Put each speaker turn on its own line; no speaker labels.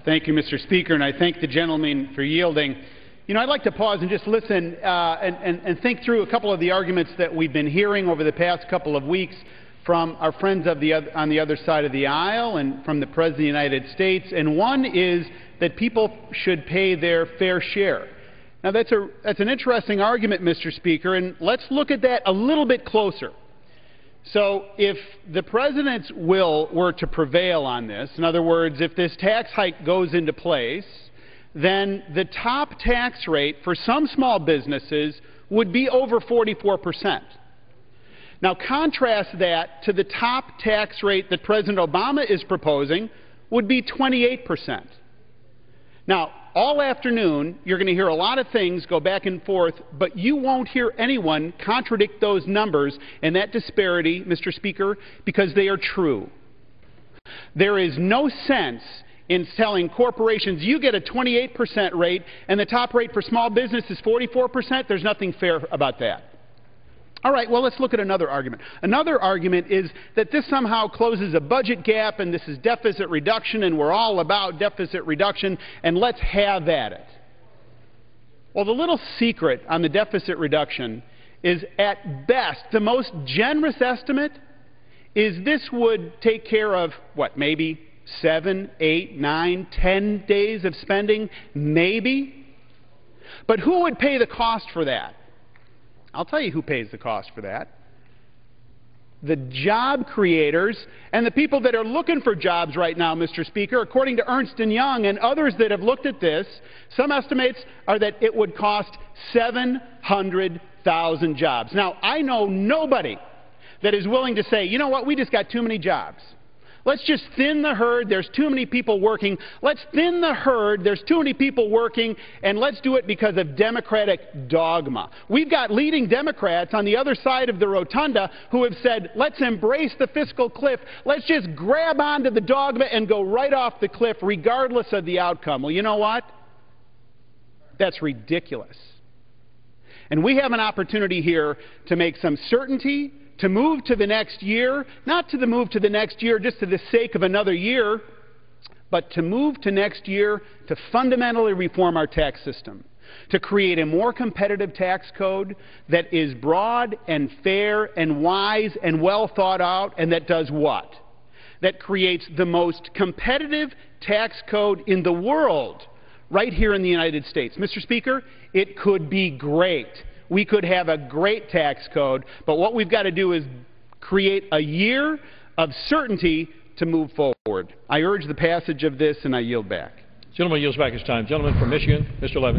Thank you, Mr. Speaker, and I thank the gentleman for yielding. You know, I'd like to pause and just listen and think through a couple of the arguments that we've been hearing over the past couple of weeks from our friends on the other side of the aisle and from the President of the United States. And one is that people should pay their fair share. Now, that's an interesting argument, Mr. Speaker, and let's look at that a little bit closer. So if the President's will were to prevail on this, in other words, if this tax hike goes into place, then the top tax rate for some small businesses would be over 44%. Now contrast that to the top tax rate that President Obama is proposing would be 28%. Now, all afternoon, you're going to hear a lot of things go back and forth, but you won't hear anyone contradict those numbers and that disparity, Mr. Speaker, because they are true. There is no sense in telling corporations you get a 28% rate and the top rate for small business is 44%. There's nothing fair about that. All right, well, let's look at another argument. Another argument is that this somehow closes a budget gap and this is deficit reduction and we're all about deficit reduction and let's have at it. Well, the little secret on the deficit reduction is at best, the most generous estimate is this would take care of, what, maybe 7, 8, 9, 10 days of spending? Maybe. But who would pay the cost for that? I'll tell you who pays the cost for that. The job creators and the people that are looking for jobs right now, Mr. Speaker. According to Ernst & Young and others that have looked at this, some estimates are that it would cost 700,000 jobs. Now, I know nobody that is willing to say, you know what, we just got too many jobs. Let's just thin the herd. There's too many people working. Let's thin the herd. There's too many people working, and let's do it because of Democratic dogma. We've got leading Democrats on the other side of the rotunda who have said, let's embrace the fiscal cliff. Let's just grab onto the dogma and go right off the cliff regardless of the outcome. Well, you know what? That's ridiculous. And we have an opportunity here to make some certainty, to move to the next year, not to move to the next year just for the sake of another year, but to move to next year to fundamentally reform our tax system, to create a more competitive tax code that is broad and fair and wise and well thought out, and that does what? That creates the most competitive tax code in the world right here in the United States. Mr. Speaker, it could be great. We could have a great tax code, but what we've got to do is create a year of certainty to move forward. I urge the passage of this, and I yield back.
Gentleman yields back his time. Gentleman from Michigan, Mr. Levin.